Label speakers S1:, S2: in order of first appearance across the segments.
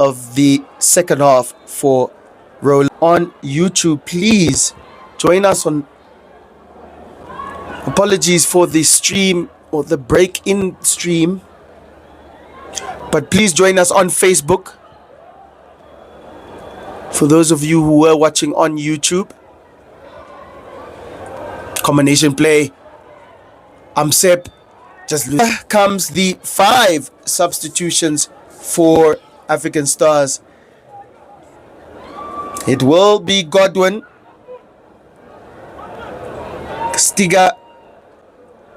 S1: of the second half for Roll on YouTube. Please join us on. Apologies for the stream or the break in stream, but please join us on Facebook. For those of you who were watching on YouTube, combination play. Amsep just comes the 5 substitutions for African Stars. It will be Godwin, Stiga,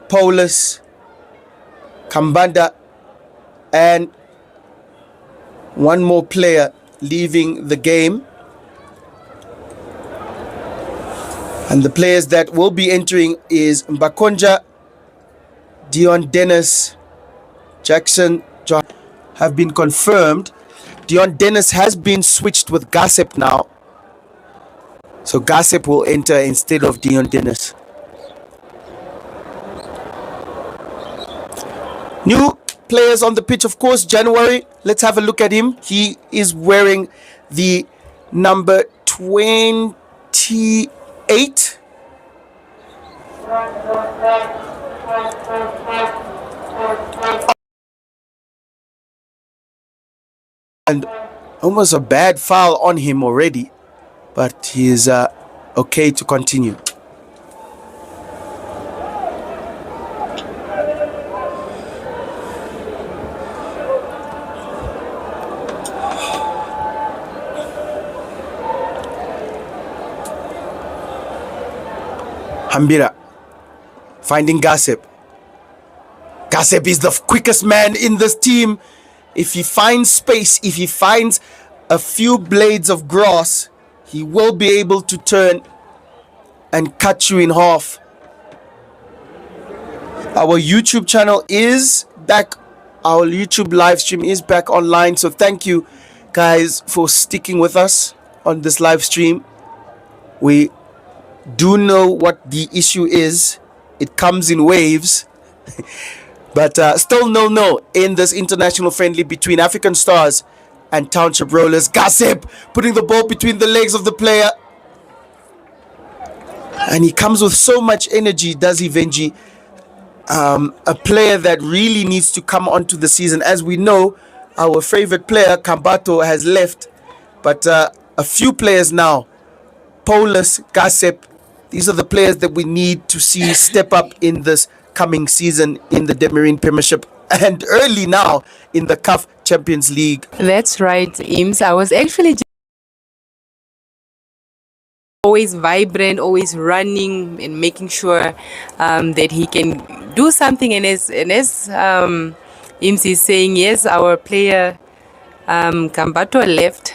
S1: Paulus, Kambanda, and one more player leaving the game. And the players that will be entering is Mbakonja, Dion Dennis, Jackson John have been confirmed. Dion Dennis has been switched with Gassep now. So Gassep will enter instead of Dion Dennis. New players on the pitch, of course, January. Let's have a look at him. He is wearing the number 28. And almost a bad foul on him already, but he is okay to continue. Hambira finding Gassep. Gassep is the quickest man in this team. If he finds space, if he finds a few blades of grass, he will be able to turn and cut you in half. Our YouTube channel is back. Our YouTube live stream is back online. So thank you guys for sticking with us on this live stream. We do know what the issue is. It comes in waves. But still no in this international friendly between African Stars and Township Rollers. Gassep putting the ball between the legs of the player. And he comes with so much energy, does he, Venji? A player that really needs to come onto the season. As we know, our favorite player, Kambato, has left. But a few players now, Paulus, Gassep, these are the players that we need to see step up in this coming season in the Demarine Premiership and early now in the CAF Champions League.
S2: That's right, Ims. I was actually always vibrant, always running and making sure that he can do something. And as Ims is saying, yes, our player Kambato left.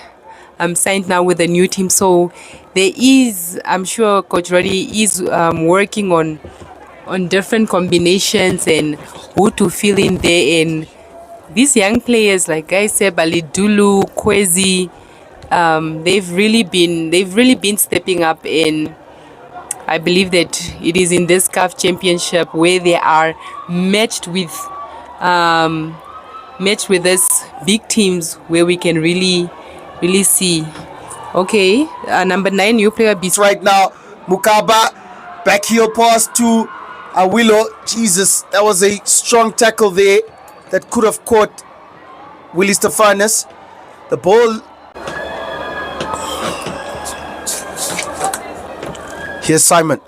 S2: Signed now with a new team. So there is, I'm sure Coach Roddy is working on different combinations and who to fill in there. And these young players like I said, Balidulu, Kwezi, they've really been stepping up. And I believe that it is in this CAF Championship where they are matched with us big teams where we can really see. Okay, number 9 new player
S1: right now. Mukaba, back heel pass to Awilo. Jesus, that was a strong tackle there that could have caught Willie Stephanus. The ball. Here's Simon.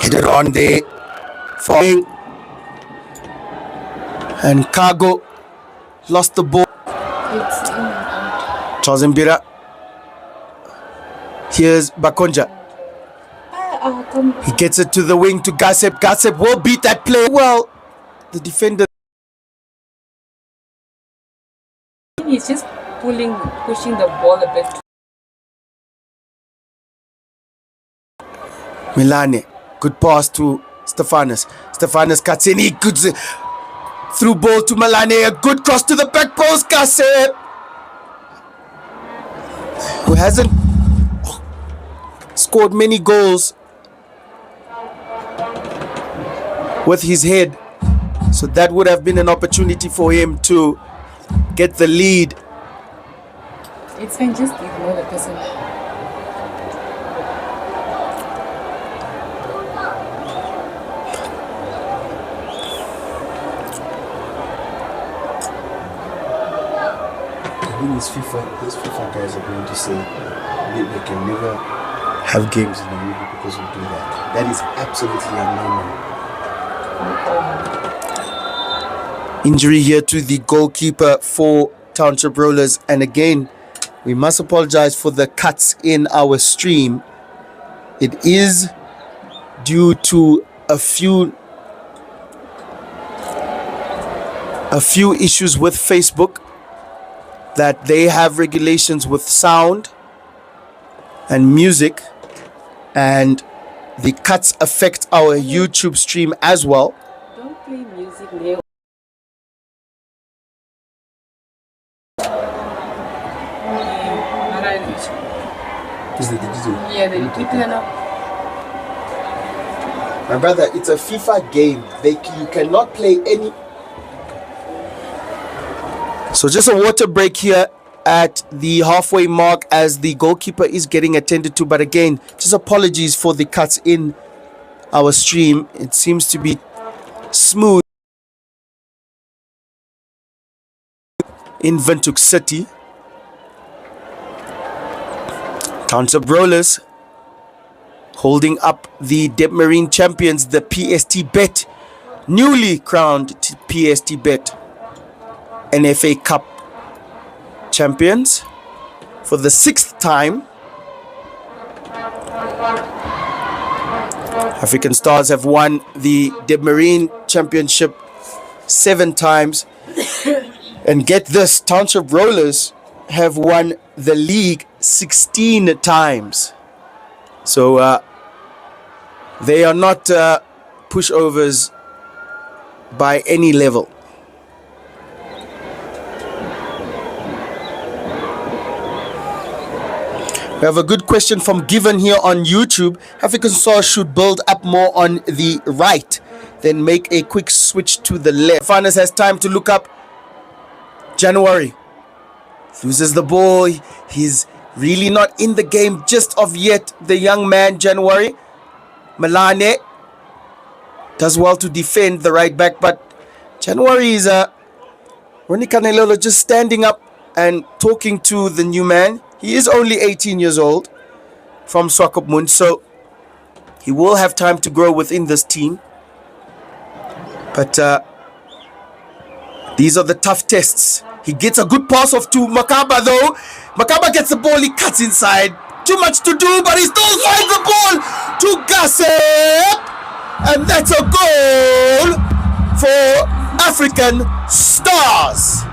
S1: Hit it on there. Falling. And Cargo lost the ball.
S2: It's in and out.
S1: Chozimbira. Here's Bakonja. He gets it to the wing to Gassep. Gassep will beat that play. Well, the defender.
S2: He's just pushing the ball a bit.
S1: Milane. Good pass to Stephanus. Stephanus cuts in. He good through ball to Milane. A good cross to the back post. Gassep, who hasn't scored many goals with his head. So that would have been an opportunity for him to get the lead.
S2: It's fine, just ignore the person.
S1: I think these FIFA guys are going to say they can never have games in the movie because we do that. That is absolutely unknown. Injury here to the goalkeeper for Township Rollers, and again we must apologize for the cuts in our stream. It is due to a few issues with Facebook, that they have regulations with sound and music, and the cuts affect our YouTube stream as well.
S2: Don't play music now.
S1: Is the digital?
S2: Yeah, the digital.
S1: My brother, it's a FIFA game. You cannot play any. So just a water break here at the halfway mark as the goalkeeper is getting attended to. But again, just apologies for the cuts in our stream. It seems to be smooth in Windhoek City. Township Rollers holding up the Deb Marine champions, the PST Bet, newly crowned PST Bet NFA Cup champions for the 6th time. African Stars have won the Deb Marine Championship 7 times. And get this, Township Rollers have won the league 16 times. So they are not pushovers by any level. We have a good question from Given here on YouTube. African Stars should build up more on the right, then make a quick switch to the left. Finance has time to look up. January loses the ball. He's really not in the game just of yet. The young man, January. Malane does well to defend the right back, but January is Ronnie Canelolo just standing up and talking to the new man. He is only 18 years old from Swakopmund, so he will have time to grow within this team. But these are the tough tests. He gets a good pass off to Makaba though. Makaba gets the ball, he cuts inside. Too much to do, but he still finds the ball to Gassep. And that's a goal for African Stars.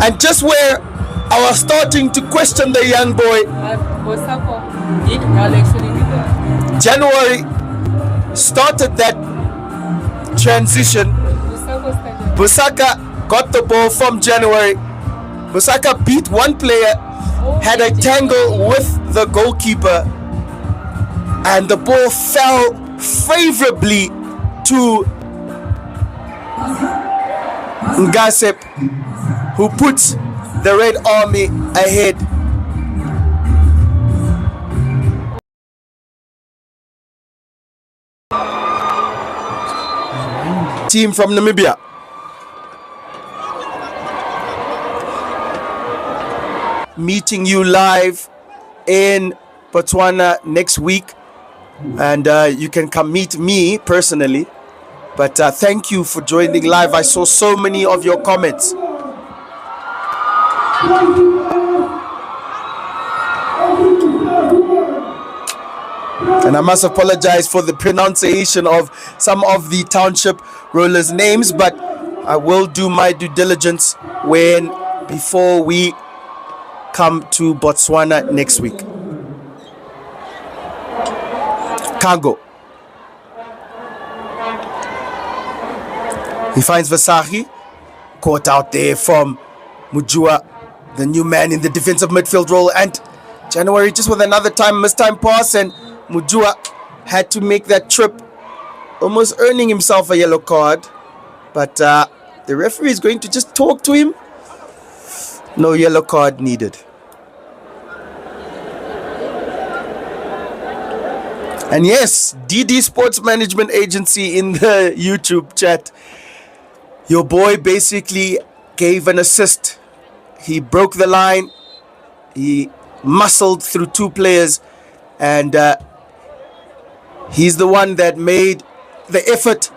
S1: And just where I was starting to question the young boy, January started that transition. Busaka got the ball from January. Busaka beat one player, had a tangle with the goalkeeper, and the ball fell favorably to Ngasep, who puts the Red Army ahead. Team from Namibia. Meeting you live in Botswana next week, and you can come meet me personally. But thank you for joining live. I saw so many of your comments. And I must apologize for the pronunciation of some of the Township Rollers' names, but I will do my due diligence before we come to Botswana next week. Kango. He finds Vasahi, caught out there from Mujua, the new man in the defensive midfield role, and January just with another mistime pass, and Mujua had to make that trip, almost earning himself a yellow card. But the referee is going to just talk to him. No yellow card needed. And yes, DD Sports Management Agency in the YouTube chat. Your boy basically gave an assist. He broke the line. He muscled through two players. And he's the one that made the effort.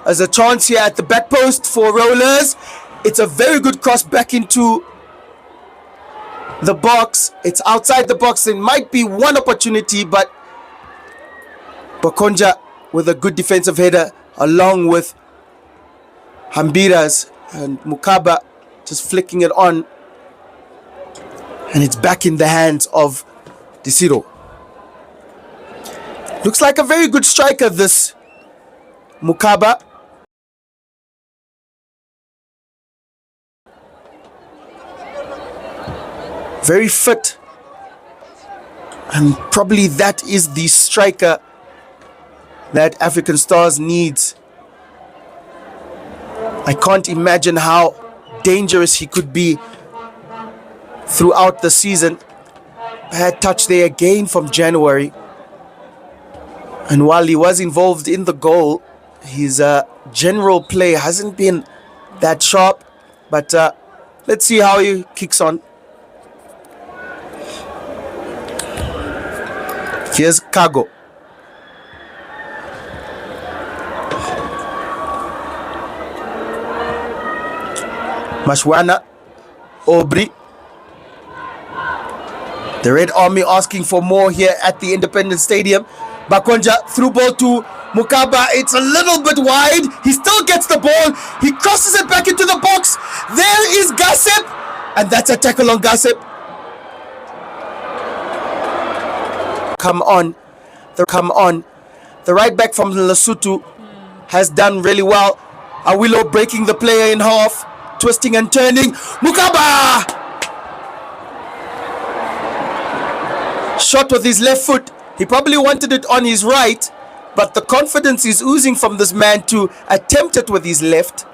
S1: As a chance here at the back post for Rollers. It's a very good cross back into the box. It's outside the box. It might be one opportunity, but Bakonja with a good defensive header along with Hambiras and Mukaba just flicking it on. And it's back in the hands of Desiro. Looks like a very good striker, this Mukaba. Very fit. And probably that is the striker that African Stars needs. I can't imagine how dangerous he could be throughout the season. Bad touch there again from January. And while he was involved in the goal, his general play hasn't been that sharp. But let's see how he kicks on. Here's Kago. Mashwana, Aubrey. The Red Army asking for more here at the Independence Stadium. Bakonja through ball to Mukaba. It's a little bit wide. He still gets the ball. He crosses it back into the box. There is Gossip. And that's a tackle on Gossip. Come on. The right back from Lesotho has done really well. Awilo breaking the player in half. Twisting and turning. Mukaba! Shot with his left foot. He probably wanted it on his right, but the confidence is oozing from this man to attempt it with his left.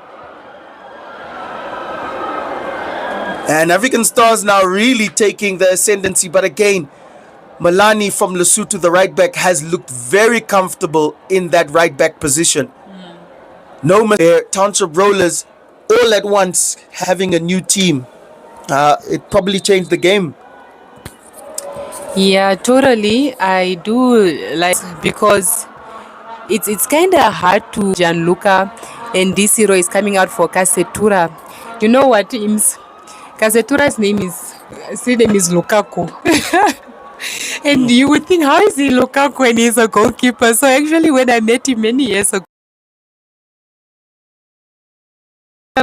S1: And African Stars now really taking the ascendancy, but again, Malani from Lesotho, the right back, has looked very comfortable in that right back position. No mistake. Township Rollers all at once having a new team. It probably changed the game.
S2: Yeah, totally. I do like, because it's kind of hard to Gianluca, and Desiro is coming out for Kasetura. You know what, Ims? Kasetura's name is Lukaku. And you would think, how is he Lukaku when he's a goalkeeper? So actually, when I met him many years ago,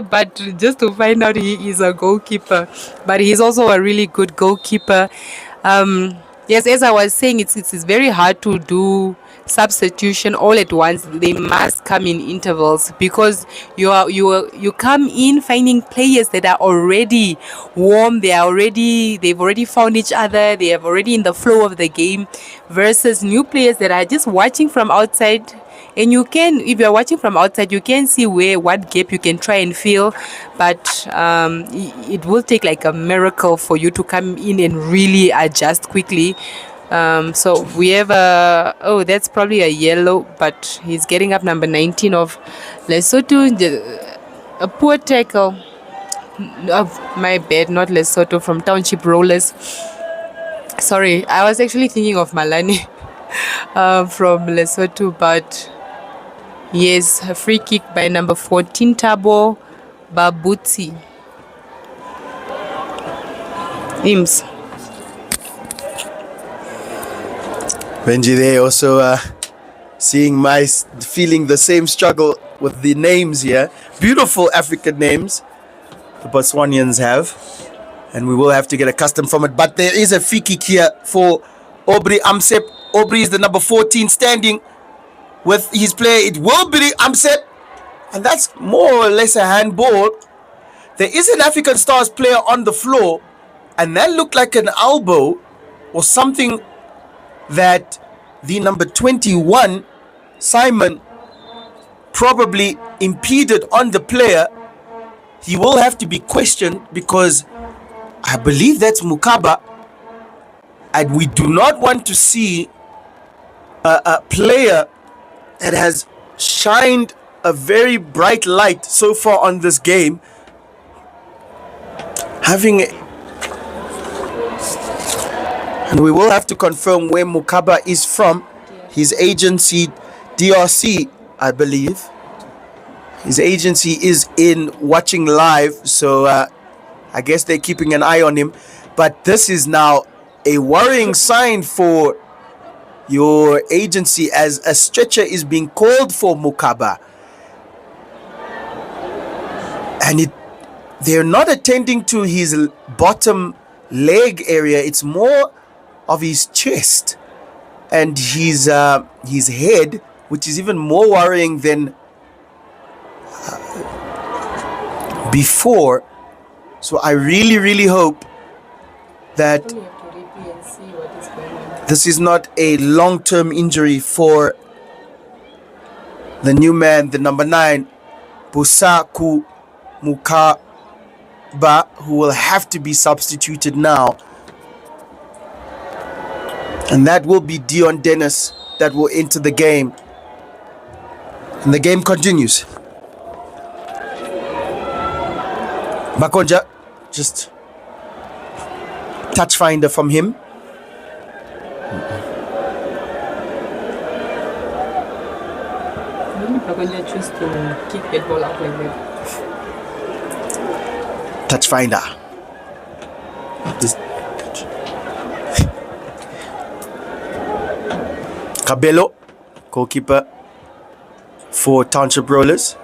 S2: but just to find out he is a goalkeeper, but he's also a really good goalkeeper. Yes, as I was saying, it's very hard to do substitution all at once. They must come in intervals, because you come in finding players that are already warm. They've already found each other. They are already in the flow of the game, versus new players that are just watching from outside. And if you're watching from outside, you can see what gap you can try and fill, but it will take like a miracle for you to come in and really adjust quickly. So we have that's probably a yellow, but he's getting up, number 19 of Lesotho. A poor tackle. My bad, not Lesotho, from Township Rollers. Sorry, I was actually thinking of Malani from Lesotho, but yes, a free kick by number 14, Tabo Babuti. Ims.
S1: Benji there also feeling the same struggle with the names here. Beautiful African names the Botswanians have, and we will have to get accustomed from it. But there is a free kick here for Aubrey Amsep. Aubrey is the number 14 standing with his player. It will be Amsep, and that's more or less a handball. There is an African Stars player on the floor, and that looked like an elbow or something that the number 21, Simon, probably impeded on the player, he will have to be questioned, because I believe that's Mukaba, and we do not want to see a player that has shined a very bright light so far on this game having it. And we will have to confirm where Mukaba is from. His agency, DRC, I believe. His agency is in watching live, so I guess they're keeping an eye on him. But this is now a worrying sign for your agency, as a stretcher is being called for Mukaba. And they're not attending to his bottom leg area. It's more of his chest and his head, which is even more worrying than before. So I really hope that this is not a long-term injury for the new man, the number 9, Busaku Mukaba, who will have to be substituted now. And that will be Dion Dennis that will enter the game. And the game continues. Makonja, just touch finder from him.
S2: Makonja choose to kick that ball out like that.
S1: Touch finder. Just Cabello, goalkeeper for Township Rollers.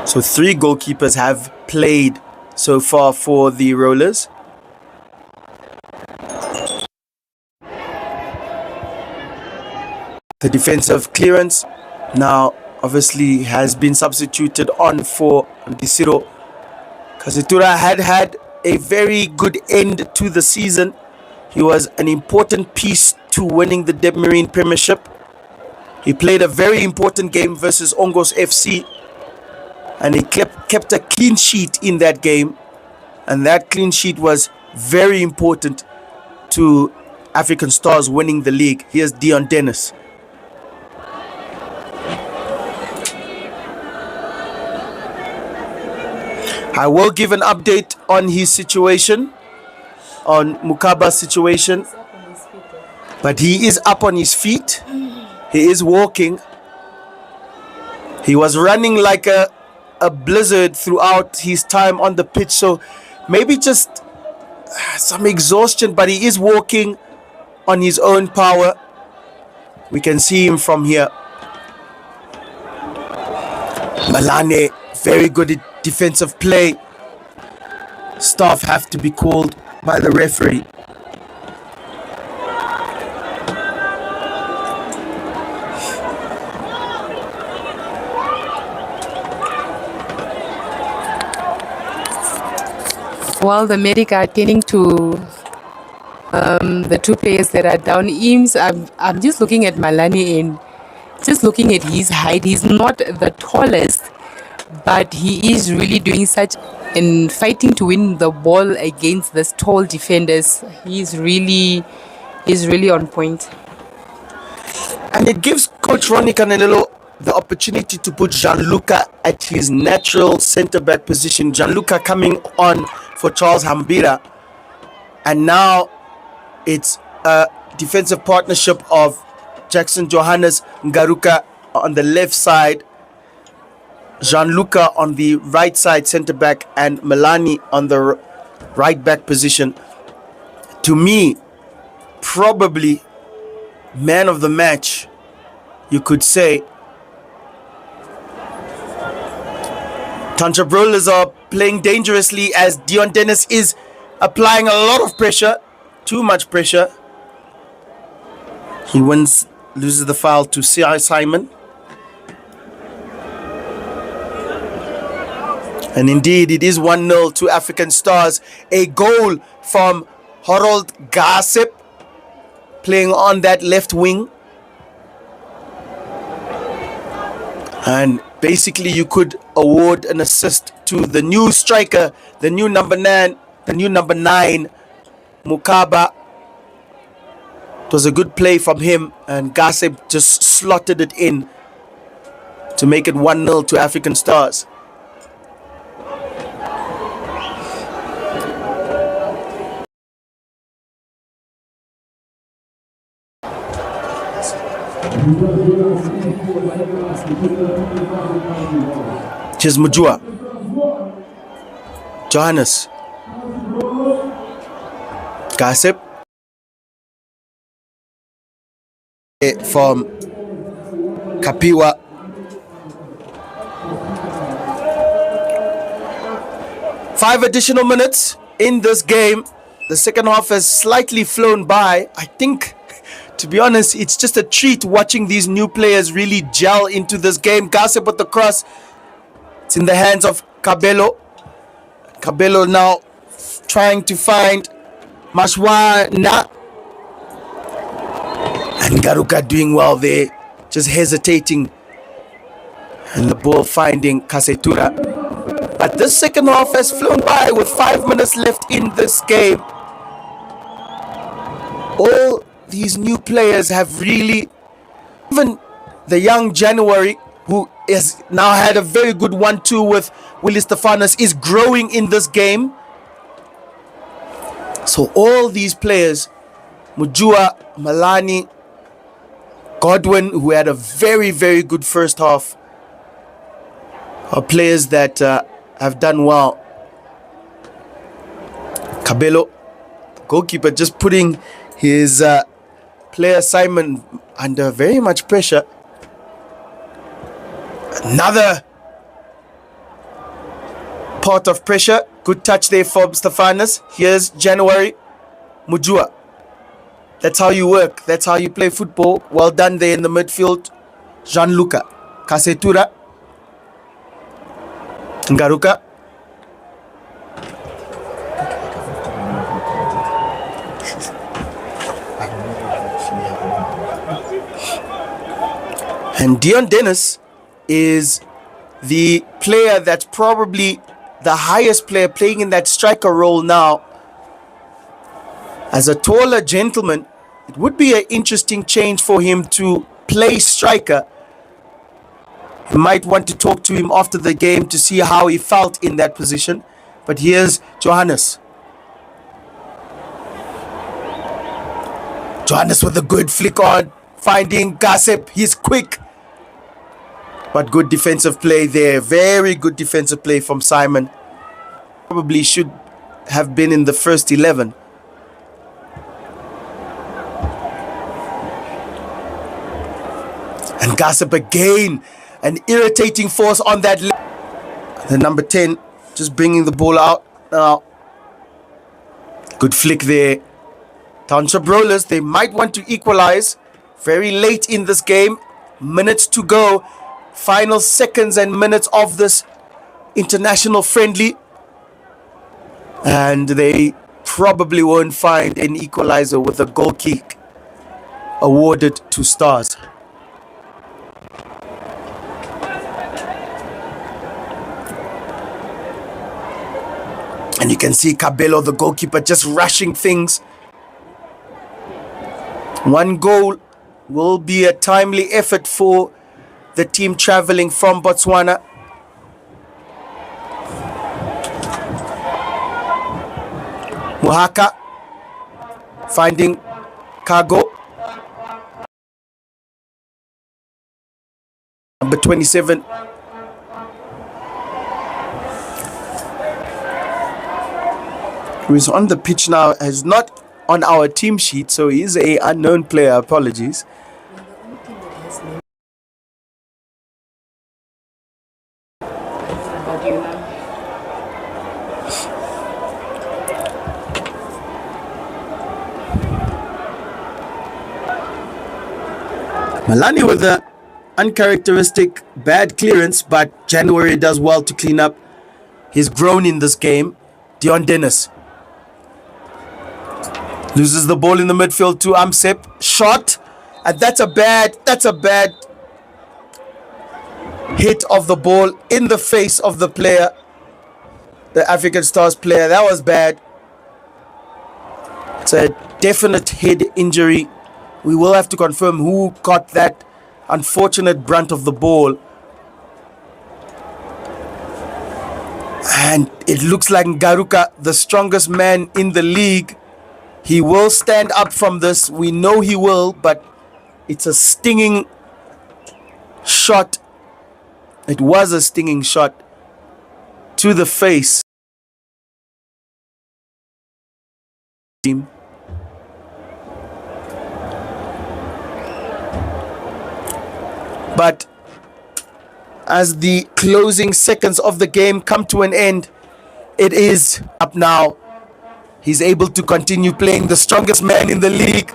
S1: So 3 goalkeepers have played so far for the Rollers. The defensive clearance now obviously has been substituted on for Disiro. Kazitura had a very good end to the season. He was an important piece to winning the Debmarine Premiership. He played a very important game versus Ongos FC, and he kept a clean sheet in that game, and that clean sheet was very important to African Stars winning the league. Here's Dion Dennis. I will give an update on his situation, on Mukaba's situation, but he is up on his feet. He is walking. He was running like a blizzard throughout his time on the pitch, so maybe just some exhaustion, but he is walking on his own power. We can see him from here. Malane, very good at defensive play. Staff have to be called by the referee.
S2: While the medic are attending to the 2 players that are down, Eames, I'm just looking at Malani and just looking at his height. He's not the tallest, but he is really doing such in fighting to win the ball against the tall defenders. He's really on point.
S1: And it gives Coach Ronnie Canello the opportunity to put Gianluca at his natural centre-back position. Gianluca coming on for Charles Hambira. And now it's a defensive partnership of Jackson Johannes Ngaruka on the left side, Gianluca on the right side centre-back, and Melani on the right-back position. To me, probably man of the match, you could say. Township Rollers are playing dangerously as Dion Dennis is applying a lot of pressure, too much pressure. He loses the foul to C.I. Simon. And indeed, it is 1-0 to African Stars. A goal from Harold Gasep, playing on that left wing. And basically, you could award an assist to the new striker, the new number 9, Mukaba. It was a good play from him, and Gasep just slotted it in to make it 1-0 to African Stars. Here's Mujua. Johannes. Gasep. From Kapiwa. Five additional minutes in this game. The second half has slightly flown by. I think, to be honest, it's just a treat watching these new players really gel into this game. Gasep with the cross. It's in the hands of Kabelo. Kabelo now trying to find Mashwana. And Garuka doing well there, just hesitating. And the ball finding Kasetura. But this second half has flown by with 5 minutes left in this game. All these new players have really, even the young January, who has now had a very good 1-2 with Willie Stefanos, is growing in this game. So all these players, Mujua, Malani, Godwin, who had a very, very good first half, are players that have done well. Kabelo, goalkeeper, just putting his player Simon under very much pressure. Another part of pressure. Good touch there for Stefanos. Here's January. Mujua. That's how you work. That's how you play football. Well done there in the midfield. Gianluca. Kasetura. Ngaruka. And Dion Dennis is the player that's probably the highest player playing in that striker role now. As a taller gentleman, it would be an interesting change for him to play striker. You might want to talk to him after the game to see how he felt in that position. But here's Johannes. Johannes with a good flick on, finding Gasep. He's quick. But good defensive play there. Very good defensive play from Simon. Probably should have been in the first 11. And Gasep again, an irritating force on that left. The number 10 just bringing the ball out now. Good flick there. Township Rollers, they might want to equalize very late in this game. Minutes to go. Final seconds and minutes of this international friendly. And they probably won't find an equalizer with a goal kick awarded to Stars. And you can see Cabello, the goalkeeper, just rushing things. One goal will be a timely effort for the team traveling from Botswana. Muhaka finding Kago. Number 27. Who is on the pitch now, is not on our team sheet, so he is an unknown player. Apologies. Malani with the uncharacteristic bad clearance, but January does well to clean up. He's grown in this game. Dion Dennis loses the ball in the midfield to Amsep. Shot. And that's a bad hit of the ball in the face of the player. The African Stars player. That was bad. It's a definite head injury. We will have to confirm who got that unfortunate brunt of the ball. And it looks like Ngaruka, the strongest man in the league, he will stand up from this. We know he will, but it's a stinging shot. It was a stinging shot to the face. But as the closing seconds of the game come to an end, it is up now. He's able to continue playing, the strongest man in the league.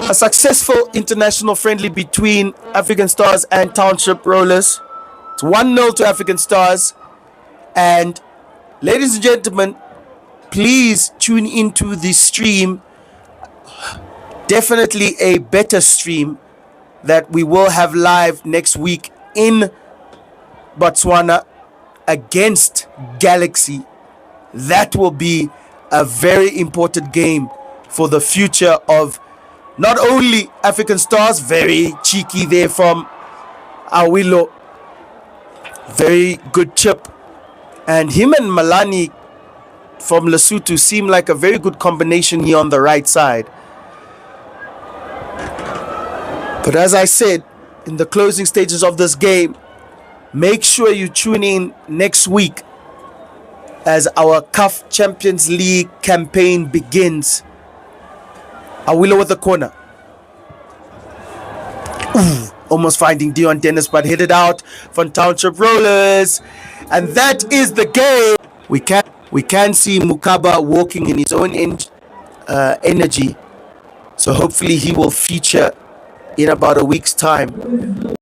S1: A successful international friendly between African Stars and Township Rollers. It's 1-0 to African Stars. And ladies and gentlemen, please tune into the stream. Definitely a better stream that we will have live next week in Botswana against Galaxy. That will be a very important game for the future of not only African Stars, very cheeky there from Awilo, very good chip, and him and Malani from Lesotho seem like a very good combination here on the right side. But as I said, in the closing stages of this game, make sure you tune in next week as our CAF Champions League campaign begins. Awilo with the corner. Ooh, almost finding Dion Dennis, but hit it out from Township Rollers. And that is the game. We can see Mukaba walking in his own energy. So hopefully he will feature in about a week's time.